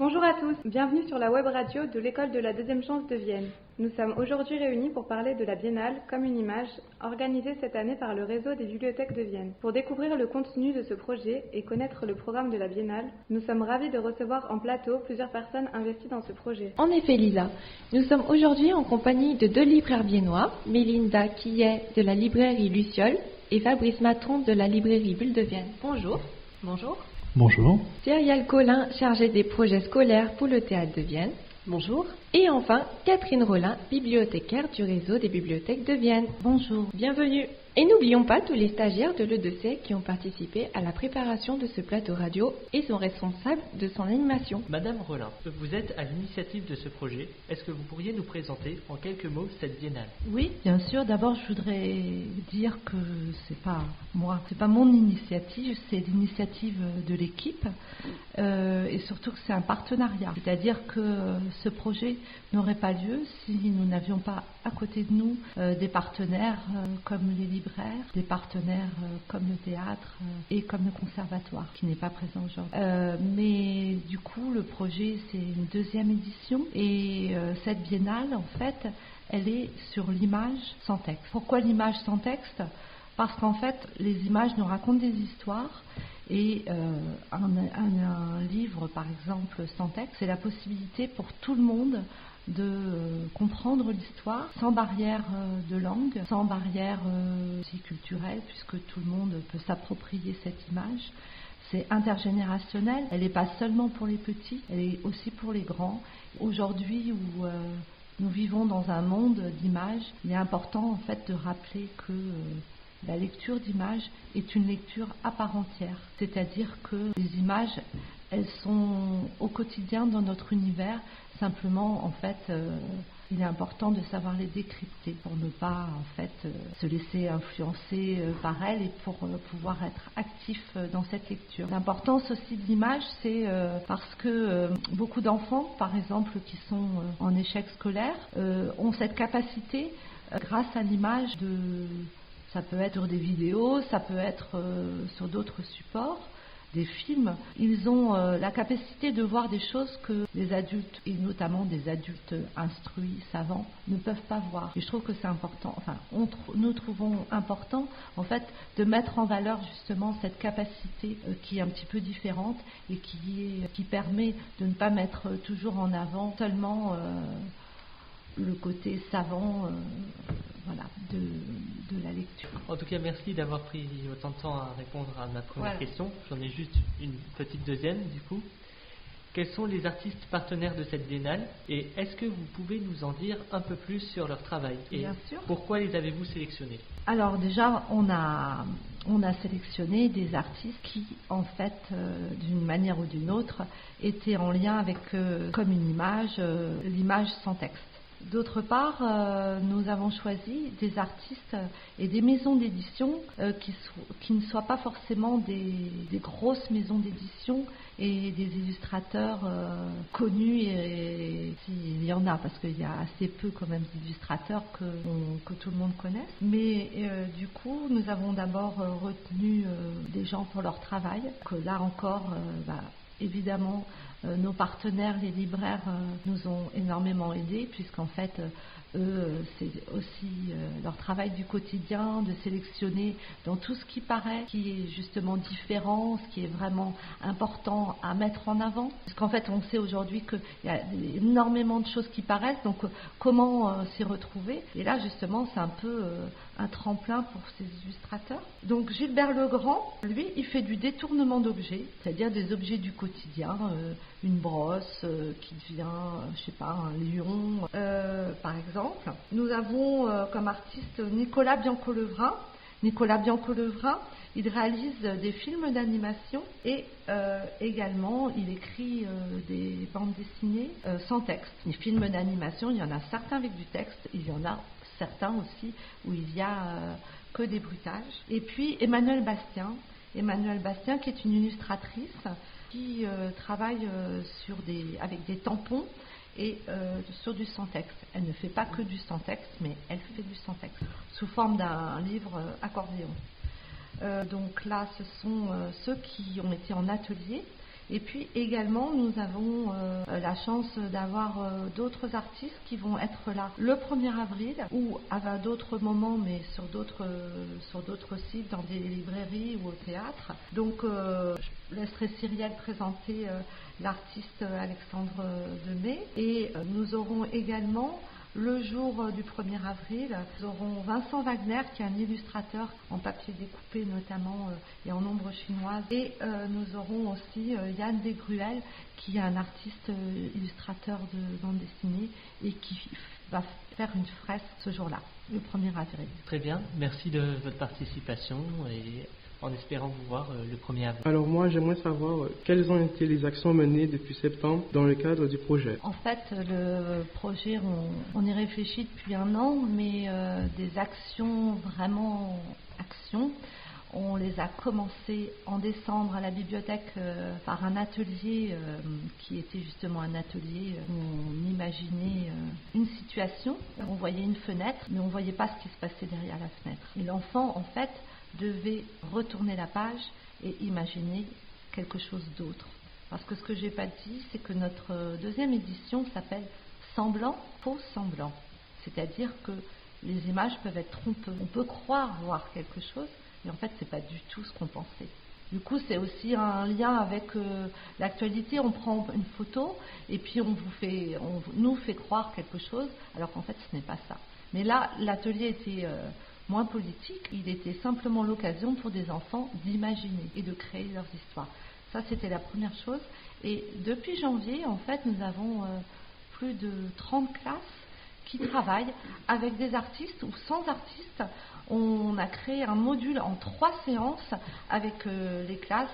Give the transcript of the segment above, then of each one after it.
Bonjour à tous, bienvenue sur la web radio de l'école de la deuxième chance de Vienne. Nous sommes aujourd'hui réunis pour parler de la Biennale comme une image, organisée cette année par le réseau des bibliothèques de Vienne. Pour découvrir le contenu de ce projet et connaître le programme de la Biennale, nous sommes ravis de recevoir en plateau plusieurs personnes investies dans ce projet. En effet Lisa, nous sommes aujourd'hui en compagnie de deux libraires viennois, Mélinda Quillet de la librairie Luciole et Fabrice Matron de la librairie Bulle de Vienne. Bonjour. Bonjour. Bonjour. Cyrielle Collin, chargée des projets scolaires pour le théâtre de Vienne. Bonjour. Et enfin, Catherine Rollin, bibliothécaire du réseau des bibliothèques de Vienne. Bonjour. Bienvenue. Et n'oublions pas tous les stagiaires de l'E2C qui ont participé à la préparation de ce plateau radio et sont responsables de son animation. Madame Rollin, vous êtes à l'initiative de ce projet. Est-ce que vous pourriez nous présenter en quelques mots cette biennale? Oui, bien sûr. D'abord, je voudrais dire que c'est pas moi, c'est pas mon initiative, c'est l'initiative de l'équipe et surtout que c'est un partenariat. C'est-à-dire que ce projet n'aurait pas lieu si nous n'avions pas à côté de nous des partenaires comme les libraires, des partenaires comme le théâtre et comme le conservatoire qui n'est pas présent aujourd'hui. Mais du coup, le projet, c'est une deuxième édition et cette biennale, en fait, elle est sur l'image sans texte. Pourquoi l'image sans texte? Parce qu'en fait, les images nous racontent des histoires et un livre, par exemple, sans texte, c'est la possibilité pour tout le monde de comprendre l'histoire sans barrière de langue, sans barrière aussi culturelle, puisque tout le monde peut s'approprier cette image. C'est intergénérationnel, elle n'est pas seulement pour les petits, elle est aussi pour les grands. Aujourd'hui où nous vivons dans un monde d'images, il est important en fait de rappeler que la lecture d'images est une lecture à part entière, c'est-à-dire que les images, elles sont au quotidien dans notre univers. Simplement, en fait, il est important de savoir les décrypter pour ne pas, en fait, se laisser influencer par elles et pour pouvoir être actif dans cette lecture. L'importance aussi de l'image, c'est parce que beaucoup d'enfants, par exemple, qui sont en échec scolaire, ont cette capacité, grâce à l'image, ça peut être sur des vidéos, ça peut être sur d'autres supports, des films, ils ont la capacité de voir des choses que les adultes, et notamment des adultes instruits, savants, ne peuvent pas voir. Et je trouve que c'est important, enfin, nous trouvons important, en fait, de mettre en valeur justement cette capacité qui est un petit peu différente et qui permet de ne pas mettre toujours en avant seulement le côté savant voilà, de la lecture. En tout cas, merci d'avoir pris autant de temps à répondre à ma première question. J'en ai juste une petite deuxième, du coup. Quels sont les artistes partenaires de cette biennale et est-ce que vous pouvez nous en dire un peu plus sur leur travail? Et bien sûr. Pourquoi les avez-vous sélectionnés? Alors déjà, on a sélectionné des artistes qui, en fait, d'une manière ou d'une autre, étaient en lien avec, comme une image, l'image sans texte. D'autre part, nous avons choisi des artistes et des maisons d'édition qui ne soient pas forcément des grosses maisons d'édition et des illustrateurs connus, et s'il y en a, parce qu'il y a assez peu quand même d'illustrateurs que tout le monde connaisse. Mais du coup, nous avons d'abord retenu des gens pour leur travail, que là encore, évidemment, nos partenaires, les libraires, nous ont énormément aidés, puisqu'en fait, eux, c'est aussi leur travail du quotidien, de sélectionner dans tout ce qui paraît, qui est justement différent, ce qui est vraiment important à mettre en avant. Parce qu'en fait, on sait aujourd'hui qu'il y a énormément de choses qui paraissent, donc comment s'y retrouver? Et là, justement, c'est un peu un tremplin pour ces illustrateurs. Donc Gilbert Legrand, lui, il fait du détournement d'objets, c'est-à-dire des objets du quotidien, une brosse qui devient, je sais pas, un lion, par exemple. Nous avons comme artiste Nicolas Biancolevrin. Nicolas Biancolevrin, il réalise des films d'animation et également il écrit des bandes dessinées sans texte. Les films d'animation, il y en a certains avec du texte, il y en a certains aussi où il y a que des bruitages. Et puis Emmanuelle Bastien qui est une illustratrice qui travaille avec des tampons et sur du sans-texte. Elle ne fait pas que du sans-texte, mais elle fait du sans-texte, sous forme d'un livre accordéon. Donc là, ce sont ceux qui ont été en atelier Et puis également, nous avons la chance d'avoir d'autres artistes qui vont être là le 1er avril ou à d'autres moments, mais sur d'autres sites, dans des librairies ou au théâtre. Donc, je laisserai Cyrielle présenter l'artiste Alexandre Demey. Et nous aurons également, le jour du 1er avril, nous aurons Vincent Wagner, qui est un illustrateur en papier découpé notamment et en ombre chinoise. Et nous aurons aussi Yann Desgruelles, qui est un artiste illustrateur de bande dessinée et qui va faire une fresque ce jour-là, le 1er avril. Très bien, merci de votre participation et en espérant vous voir le 1er avril. Alors moi, j'aimerais savoir quelles ont été les actions menées depuis septembre dans le cadre du projet. En fait, le projet, on y réfléchit depuis 1 an, mais des actions, vraiment actions, on les a commencées en décembre à la bibliothèque par un atelier qui était justement un atelier où on imaginait une situation. On voyait une fenêtre, mais on ne voyait pas ce qui se passait derrière la fenêtre. Et l'enfant, en fait, devait retourner la page et imaginer quelque chose d'autre. Parce que ce que je n'ai pas dit, c'est que notre 2e édition s'appelle Semblant, faux semblant. C'est-à-dire que les images peuvent être trompeuses. On peut croire voir quelque chose, mais en fait, ce n'est pas du tout ce qu'on pensait. Du coup, c'est aussi un lien avec l'actualité. On prend une photo et puis on nous fait croire quelque chose, alors qu'en fait, ce n'est pas ça. Mais là, l'atelier était moins politique. Il était simplement l'occasion pour des enfants d'imaginer et de créer leurs histoires. Ça, c'était la première chose. Et depuis janvier, en fait, nous avons plus de 30 classes qui travaillent avec des artistes ou sans artistes. On a créé un module en 3 séances avec les classes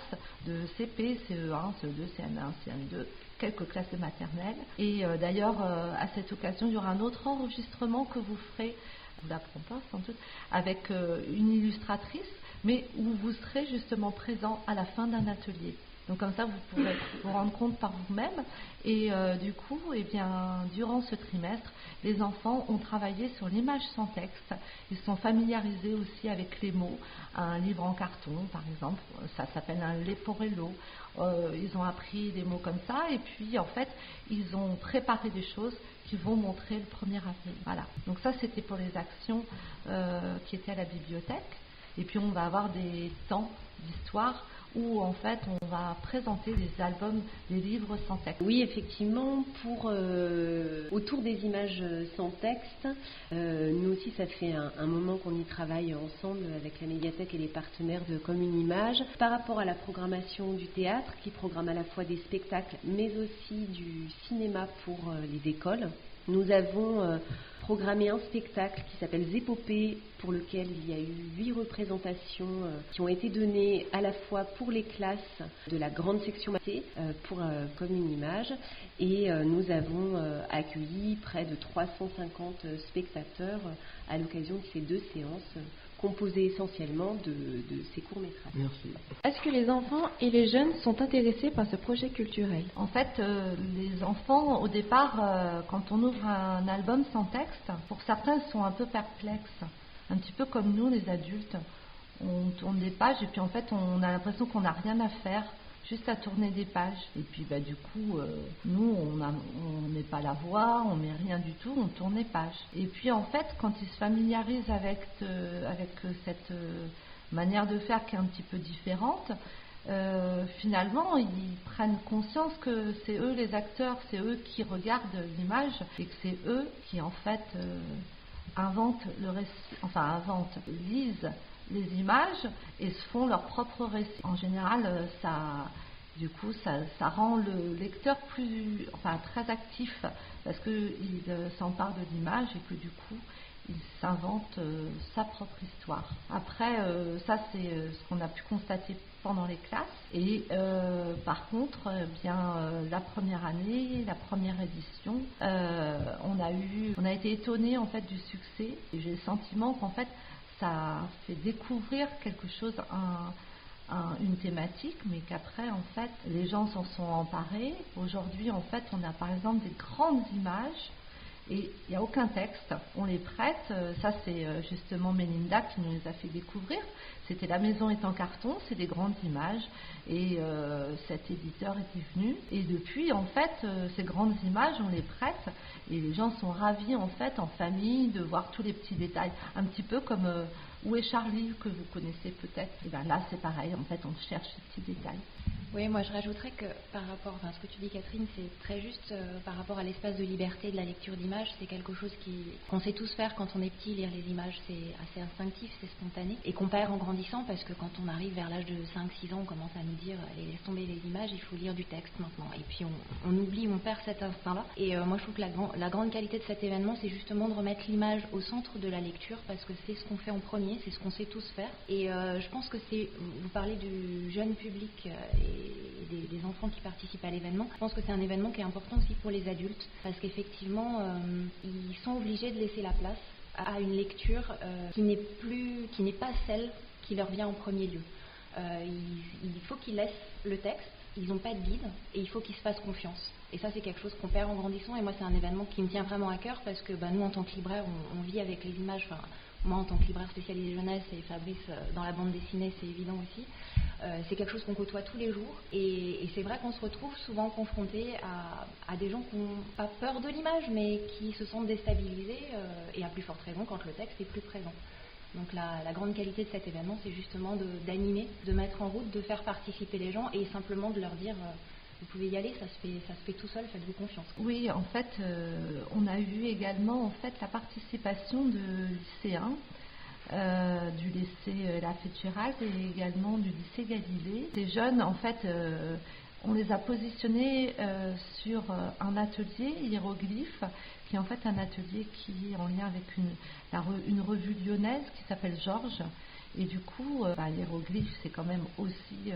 de CP, CE1, CE2, CM1, CM2, quelques classes de maternelle. Et d'ailleurs, à cette occasion, il y aura un autre enregistrement que vous ferez, je ne vous l'apprends pas sans doute, avec une illustratrice, mais où vous serez justement présent à la fin d'un atelier. Donc comme ça, vous pourrez vous rendre compte par vous-même. Et du coup, eh bien, durant ce trimestre, les enfants ont travaillé sur l'image sans texte. Ils sont familiarisés aussi avec les mots. Un livre en carton, par exemple, ça s'appelle un leporello. Ils ont appris des mots comme ça. Et puis, en fait, ils ont préparé des choses qui vont montrer le 1er avril. Voilà. Donc ça, c'était pour les actions qui étaient à la bibliothèque. Et puis, on va avoir des temps d'histoire où en fait on va présenter des albums, des livres sans texte. Oui, effectivement, autour des images sans texte, nous aussi ça fait un moment qu'on y travaille ensemble avec la médiathèque et les partenaires de Comme une image. Par rapport à la programmation du théâtre, qui programme à la fois des spectacles mais aussi du cinéma pour les écoles, nous avons programmé un spectacle qui s'appelle Zépopées, pour lequel il y a eu 8 représentations qui ont été données à la fois pour les classes de la grande section maths pour Comme une image, et nous avons accueilli près de 350 spectateurs à l'occasion de ces 2 séances composées essentiellement de ces courts-métrages. Merci. Est-ce que les enfants et les jeunes sont intéressés par ce projet culturel? En fait, les enfants, au départ, quand on ouvre un album sans texte, pour certains, ils sont un peu perplexes. Un petit peu comme nous, les adultes. On tourne des pages et puis en fait, on a l'impression qu'on n'a rien à faire, juste à tourner des pages. Et puis du coup, nous, on met pas la voix, on met rien du tout, on tourne les pages. Et puis en fait, quand ils se familiarisent avec cette manière de faire qui est un petit peu différente, finalement, ils prennent conscience que c'est eux les acteurs, c'est eux qui regardent l'image et que c'est eux qui en fait inventent le récit, lisent les images et se font leur propre récit. En général, ça rend le lecteur très actif parce qu'il s'empare de l'image et que du coup, il s'invente sa propre histoire. Après, ça c'est ce qu'on a pu constater pendant les classes. Et par contre, la première année, la première édition, on a été étonnés en fait du succès. Et j'ai le sentiment qu'en fait, ça fait découvrir quelque chose, une thématique, mais qu'après, en fait, les gens s'en sont emparés. Aujourd'hui, en fait, on a par exemple des grandes images Et il n'y a aucun texte, on les prête. Ça, c'est justement Mélinda qui nous les a fait découvrir. C'était La maison est en carton, c'est des grandes images. Et cet éditeur était venu. Et depuis, en fait, ces grandes images, on les prête. Et les gens sont ravis, en fait, en famille, de voir tous les petits détails. Un petit peu comme Où est Charlie, que vous connaissez peut-être. Et bien là, c'est pareil, en fait, on cherche ces petits détails. Oui, moi je rajouterais que par rapport, ce que tu dis Catherine, c'est très juste par rapport à l'espace de liberté de la lecture d'images, c'est quelque chose qu'on sait tous faire quand on est petit, lire les images, c'est assez instinctif, c'est spontané, et qu'on perd en grandissant parce que quand on arrive vers l'âge de 5-6 ans, on commence à nous dire, allez, laisse tomber les images, il faut lire du texte maintenant, et puis on oublie, on perd cet instinct-là, et moi je trouve que la grande qualité de cet événement, c'est justement de remettre l'image au centre de la lecture, parce que c'est ce qu'on fait en premier, c'est ce qu'on sait tous faire, et je pense que vous parlez du jeune public et des enfants qui participent à l'événement. Je pense que c'est un événement qui est important aussi pour les adultes parce qu'effectivement ils sont obligés de laisser la place à une lecture qui n'est pas celle qui leur vient en premier lieu. Il faut qu'ils laissent le texte, ils n'ont pas de guide et il faut qu'ils se fassent confiance. Et ça c'est quelque chose qu'on perd en grandissant et moi c'est un événement qui me tient vraiment à cœur parce que nous en tant que libraire on vit avec les images, moi en tant que libraire spécialisé jeunesse et Fabrice dans la bande dessinée c'est évident aussi. C'est quelque chose qu'on côtoie tous les jours et c'est vrai qu'on se retrouve souvent confronté à des gens qui n'ont pas peur de l'image mais qui se sentent déstabilisés et à plus forte raison quand le texte est plus présent. Donc la grande qualité de cet événement c'est justement d'animer, de mettre en route, de faire participer les gens et simplement de leur dire vous pouvez y aller, ça se fait tout seul, faites-vous confiance. Oui, en fait, on a eu également la participation de lycéens du lycée La Fitzgerald et également du lycée Galilée. Des jeunes, en fait, on les a positionnés sur un atelier hiéroglyphe, qui est en fait un atelier qui est en lien avec une revue lyonnaise qui s'appelle Georges. Et du coup, l'hiéroglyphe, c'est quand même aussi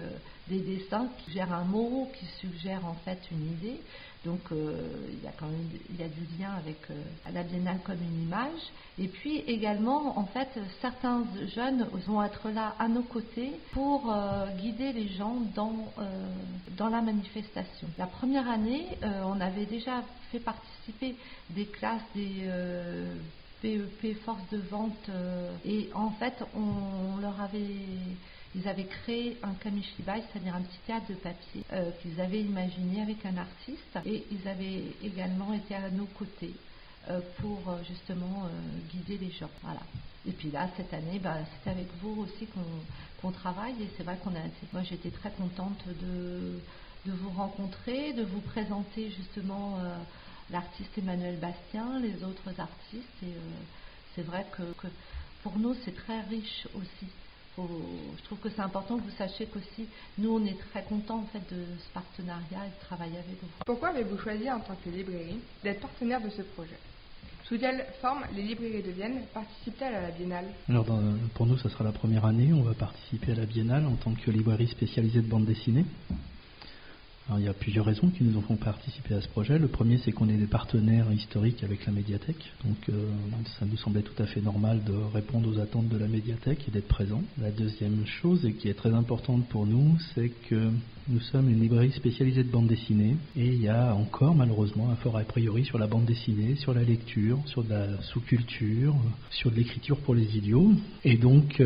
des dessins qui suggèrent un mot, qui suggèrent en fait une idée. Donc, il y a du lien avec la Biennale comme une image. Et puis également, en fait, certains jeunes vont être là à nos côtés pour guider les gens dans la manifestation. La première année, on avait déjà fait participer des classes des PEP, force de vente, et en fait, ils avaient créé un kamishibai, c'est-à-dire un petit théâtre de papier qu'ils avaient imaginé avec un artiste, et ils avaient également été à nos côtés pour justement guider les gens. Voilà. Et puis là, cette année, c'est avec vous aussi qu'on travaille, et c'est vrai moi j'étais très contente de vous rencontrer, de vous présenter justement l'artiste Emmanuel Bastien, les autres artistes, et c'est vrai que pour nous c'est très riche aussi. Je trouve que c'est important que vous sachiez qu'aussi nous on est très contents en fait de ce partenariat et de travailler avec vous. Pourquoi avez-vous choisi en tant que librairie d'être partenaire de ce projet? Sous quelle forme les librairies de Vienne participent-elles à la Biennale? Alors pour nous ça sera la première année, on va participer à la Biennale en tant que librairie spécialisée de bande dessinée. Alors, il y a plusieurs raisons qui nous en font participer à ce projet. Le premier, c'est qu'on est des partenaires historiques avec la médiathèque. Donc, ça nous semblait tout à fait normal de répondre aux attentes de la médiathèque et d'être présent. La deuxième chose, et qui est très importante pour nous, c'est que nous sommes une librairie spécialisée de bande dessinée. Et il y a encore, malheureusement, un fort a priori sur la bande dessinée, sur la lecture, sur de la sous-culture, sur de l'écriture pour les idiots. Et donc,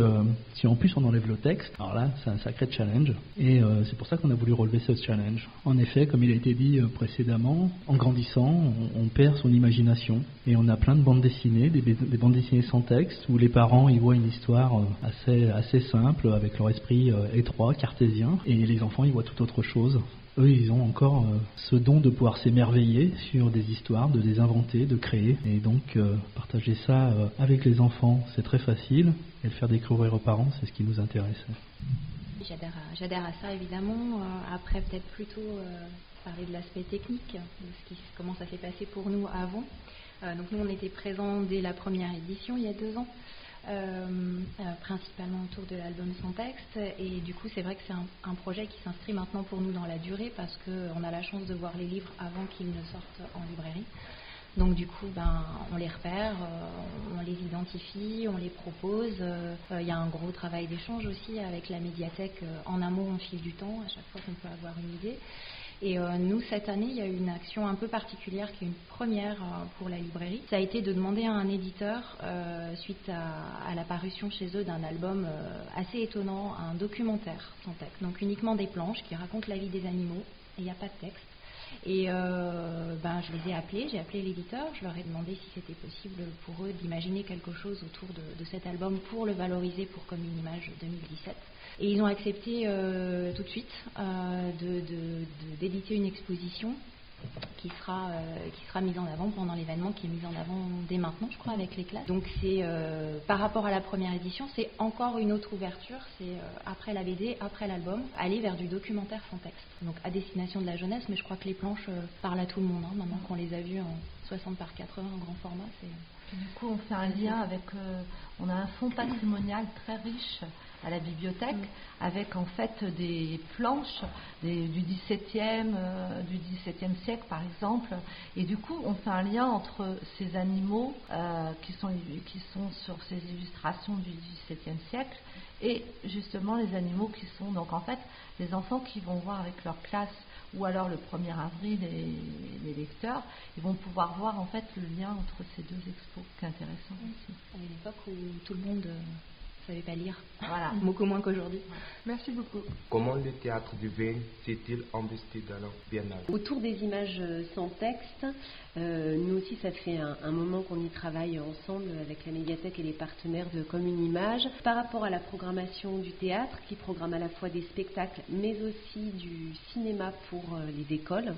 si en plus on enlève le texte, alors là, c'est un sacré challenge. Et c'est pour ça qu'on a voulu relever ce challenge. En effet, comme il a été dit précédemment, en grandissant, on perd son imagination et on a plein de bandes dessinées, des bandes dessinées sans texte, où les parents y voient une histoire assez simple, avec leur esprit étroit, cartésien, et les enfants y voient tout autre chose. Eux, ils ont encore ce don de pouvoir s'émerveiller sur des histoires, de les inventer, de créer, et donc partager ça avec les enfants, c'est très facile, et le faire découvrir aux parents, c'est ce qui nous intéresse. J'adhère à ça évidemment. Après peut-être plutôt parler de l'aspect technique, de comment ça s'est passé pour nous avant. Donc nous on était présents dès la première édition il y a 2 ans, principalement autour de l'album sans texte, et du coup c'est vrai que c'est un projet qui s'inscrit maintenant pour nous dans la durée parce qu'on a la chance de voir les livres avant qu'ils ne sortent en librairie. Donc du coup, on les repère, on les identifie, on les propose. Il y a un gros travail d'échange aussi avec la médiathèque en amont, au fil du temps, à chaque fois qu'on peut avoir une idée. Et nous, cette année, il y a eu une action un peu particulière qui est une première pour la librairie. Ça a été de demander à un éditeur, suite à la parution chez eux d'un album assez étonnant, un documentaire sans texte. Donc uniquement des planches qui racontent la vie des animaux et il n'y a pas de texte. Et je les ai appelés, j'ai appelé l'éditeur, je leur ai demandé si c'était possible pour eux d'imaginer quelque chose autour de cet album pour le valoriser pour Comme une image 2017. Et ils ont accepté tout de suite d'éditer une exposition qui sera mise en avant pendant l'événement, qui est mise en avant dès maintenant, je crois, avec les classes. Donc c'est par rapport à la première édition, c'est encore une autre ouverture, c'est après la BD, après l'album, aller vers du documentaire sans texte. Donc à destination de la jeunesse, mais je crois que les planches parlent à tout le monde, hein, maintenant qu'on les a vues en 60 par 80 en grand format. Du coup, on fait un lien avec, on a un fonds patrimonial très riche à la bibliothèque, avec en fait des planches du XVIIe siècle par exemple, et du coup on fait un lien entre ces animaux qui sont sur ces illustrations du XVIIe siècle et justement les animaux qui sont donc en fait les enfants qui vont voir avec leur classe ou alors le 1er avril les lecteurs, ils vont pouvoir voir en fait le lien entre ces deux expos, qui est intéressant aussi. À une époque où tout le monde ne savait pas lire, voilà. Beaucoup moins qu'aujourd'hui. Merci beaucoup. Comment le théâtre de Vienne s'est-il investi dans la biennale? Autour des images sans texte, nous aussi ça fait un moment qu'on y travaille ensemble avec la médiathèque et les partenaires de Comme une image. Par rapport à la programmation du théâtre, qui programme à la fois des spectacles mais aussi du cinéma pour les écoles,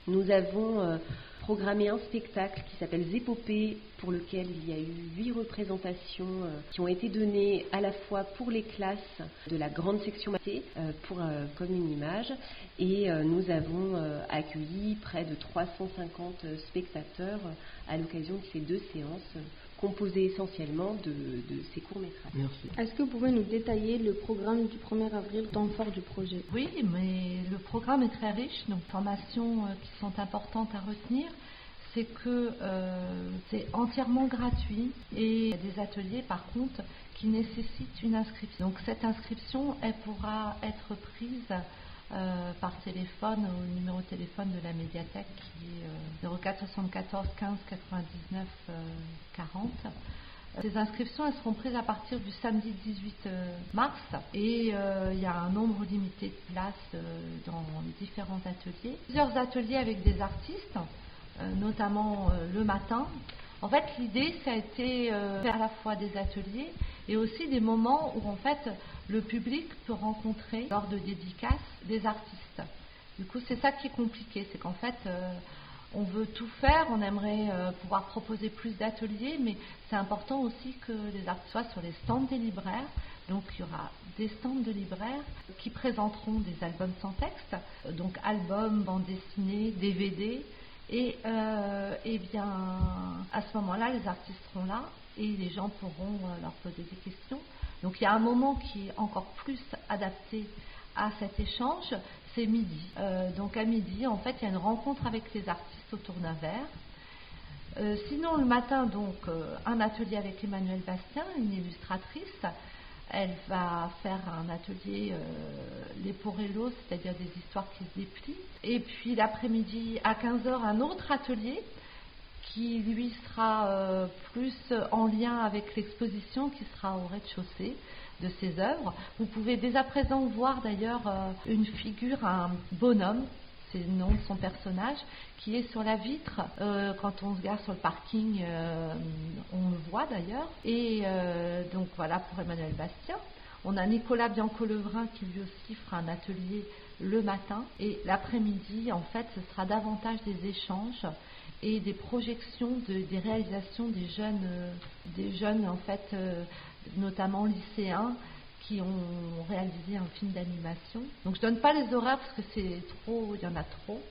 nous avons programmé un spectacle qui s'appelle Zépopée, pour lequel il y a eu 8 représentations qui ont été données à la fois pour les classes de la grande section maths pour Comme une image, et nous avons accueilli près de 350 spectateurs à l'occasion de ces 2 séances composées essentiellement de ces courts-métrages. Merci. Est-ce que vous pouvez nous détailler le programme du 1er avril, temps fort du projet? Oui, mais le programme est très riche, donc formations qui sont importantes à retenir, c'est que c'est entièrement gratuit et il y a des ateliers par contre qui nécessitent une inscription. Donc cette inscription, elle pourra être prise par téléphone au numéro de téléphone de la médiathèque qui est 04 74 15 99 40. Ces inscriptions, elles seront prises à partir du samedi 18 mars et il y a un nombre limité de places dans les différents ateliers. Plusieurs ateliers avec des artistes, notamment le matin. En fait, l'idée, ça a été faire à la fois des ateliers et aussi des moments où en fait le public peut rencontrer lors de dédicaces des artistes. Du coup, c'est ça qui est compliqué, c'est qu'en fait on veut tout faire, on aimerait pouvoir proposer plus d'ateliers, mais c'est important aussi que les artistes soient sur les stands des libraires. Donc il y aura des stands de libraires qui présenteront des albums sans texte, donc albums, bandes dessinées, DVD. Et bien, à ce moment-là, les artistes seront là et les gens pourront leur poser des questions. Donc il y a un moment qui est encore plus adapté à cet échange, c'est midi. Donc à midi, en fait, il y a une rencontre avec les artistes autour d'un verre. Sinon, le matin, donc, un atelier avec Emmanuelle Bastien, une illustratrice. Elle va faire un atelier Leporello, c'est-à-dire des histoires qui se déplient. Et puis l'après-midi, à 15h, un autre atelier qui, lui, sera plus en lien avec l'exposition qui sera au rez-de-chaussée de ses œuvres. Vous pouvez dès à présent voir d'ailleurs une figure, un bonhomme, c'est le nom de son personnage, qui est sur la vitre. Quand on se gare sur le parking, on le voit d'ailleurs. Et donc voilà pour Emmanuelle Bastien. On a Nicolas Bianco-Levrin qui lui aussi fera un atelier le matin. Et l'après-midi, en fait, ce sera davantage des échanges et des projections des réalisations des jeunes en fait, notamment lycéens, qui ont réalisé un film d'animation. Donc je ne donne pas les horaires parce que c'est trop, il y en a trop.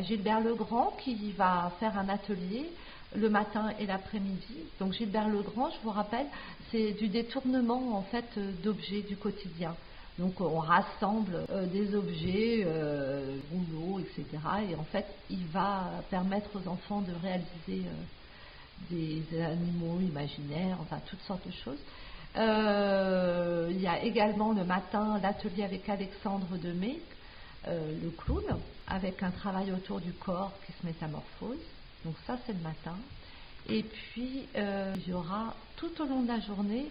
Gilbert Legrand qui va faire un atelier le matin et l'après-midi. Donc Gilbert Legrand, je vous rappelle, c'est du détournement en fait d'objets du quotidien. Donc on rassemble des objets, rouleaux, etc. Et en fait, il va permettre aux enfants de réaliser des animaux imaginaires, enfin toutes sortes de choses. Il y a également le matin l'atelier avec Alexandre Demey, le clown, avec un travail autour du corps qui se métamorphose. Donc ça, c'est le matin. Et puis, il y aura tout au long de la journée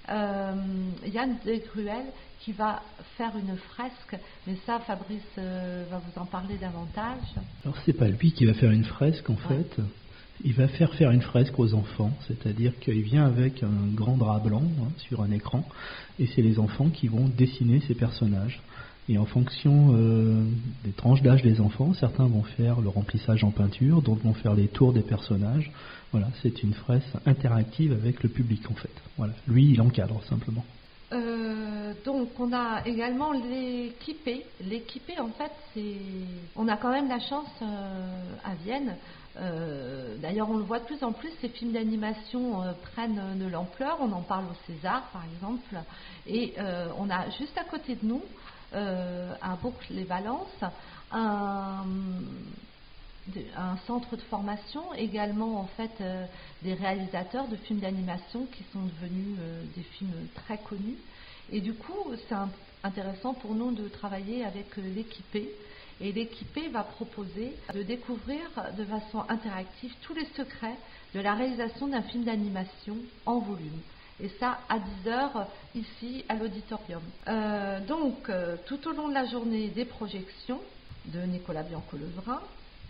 Yann Desgruel qui va faire une fresque. Mais ça, Fabrice va vous en parler davantage. Alors, c'est pas lui qui va faire une fresque, en fait. Il va faire une fresque aux enfants, c'est-à-dire qu'il vient avec un grand drap blanc sur un écran, et c'est les enfants qui vont dessiner ces personnages. Et en fonction des tranches d'âge des enfants, certains vont faire le remplissage en peinture, d'autres vont faire les tours des personnages. Voilà, c'est une fresque interactive avec le public en fait. Voilà, lui, il encadre simplement. Donc on a également l'équipé. L'équipé, en fait, on a quand même la chance à Vienne. D'ailleurs, on le voit de plus en plus, ces films d'animation prennent de l'ampleur. On en parle au César, par exemple. Et on a juste à côté de nous, à Bourg-les-Valences, un centre de formation, également en fait des réalisateurs de films d'animation qui sont devenus des films très connus. Et du coup, c'est intéressant pour nous de travailler avec l'équipé. Et l'équipé va proposer de découvrir de façon interactive tous les secrets de la réalisation d'un film d'animation en volume. Et ça à 10h ici à l'auditorium. Donc tout au long de la journée, des projections de Nicolas Bianco-Levrin,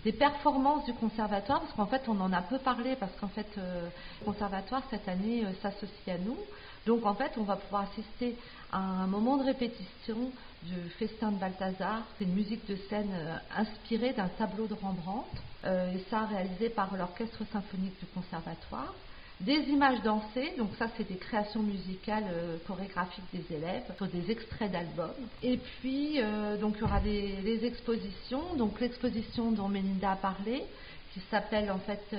des performances du conservatoire, parce qu'en fait on en a peu parlé, parce qu'en fait le conservatoire cette année s'associe à nous. Donc en fait on va pouvoir assister à un moment de répétition du Festin de Balthazar. C'est une musique de scène inspirée d'un tableau de Rembrandt, et ça réalisé par l'orchestre symphonique du conservatoire. Des images dansées, donc ça c'est des créations musicales chorégraphiques des élèves sur des extraits d'albums. Et puis donc il y aura les expositions, donc l'exposition dont Mélinda a parlé, qui s'appelle en fait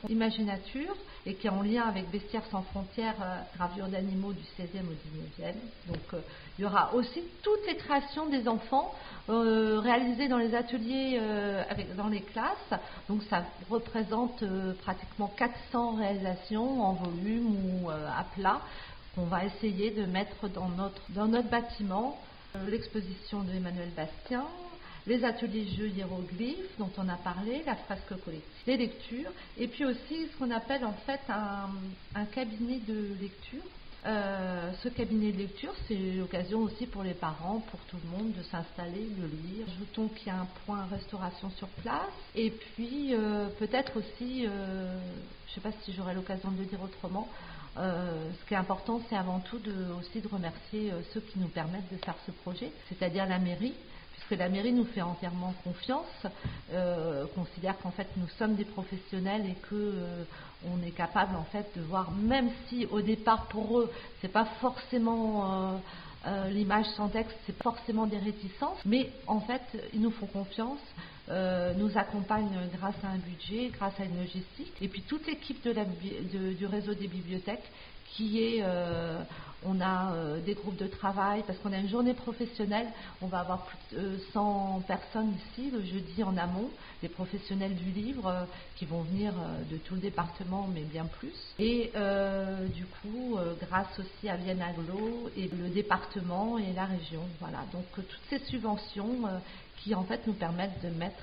Imaginature et qui est en lien avec Bestiaires sans frontières, gravures d'animaux du 16e au 19e. Donc il y aura aussi toutes les créations des enfants réalisées dans les ateliers dans les classes. Donc ça représente pratiquement 400 réalisations en volume ou à plat qu'on va essayer de mettre dans notre bâtiment. L'exposition de Emmanuel Bastien, les ateliers jeux hiéroglyphes dont on a parlé, la fresque collective, les lectures, et puis aussi ce qu'on appelle en fait un cabinet de lecture. Ce cabinet de lecture, c'est l'occasion aussi pour les parents, pour tout le monde, de s'installer, de lire. Ajoutons qu'il y a un point restauration sur place, et puis peut-être aussi, je ne sais pas si j'aurai l'occasion de le dire autrement, ce qui est important, c'est avant tout aussi de remercier ceux qui nous permettent de faire ce projet, c'est-à-dire la mairie, puisque la mairie nous fait entièrement confiance, considère qu'en fait nous sommes des professionnels et que on est capable en fait de voir, même si au départ pour eux c'est pas forcément l'image sans texte, c'est pas forcément des réticences, mais en fait ils nous font confiance, nous accompagnent grâce à un budget, grâce à une logistique, et puis toute l'équipe du réseau des bibliothèques qui est, on a des groupes de travail, parce qu'on a une journée professionnelle, on va avoir plus de 100 personnes ici le jeudi en amont, des professionnels du livre qui vont venir de tout le département, mais bien plus. Et du coup, grâce aussi à Vienne Aglo et le département et la région. Voilà, donc toutes ces subventions qui en fait nous permettent de mettre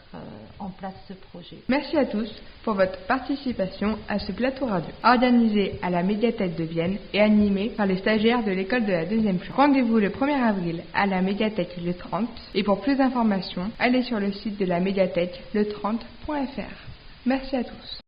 en place ce projet. Merci à tous pour votre participation à ce plateau radio, organisé à la médiathèque de Vienne et animé par les stagiaires de l'école de la 2e chance. Rendez-vous le 1er avril à la médiathèque le 30, et pour plus d'informations, allez sur le site de la médiathèque le30.fr. Merci à tous.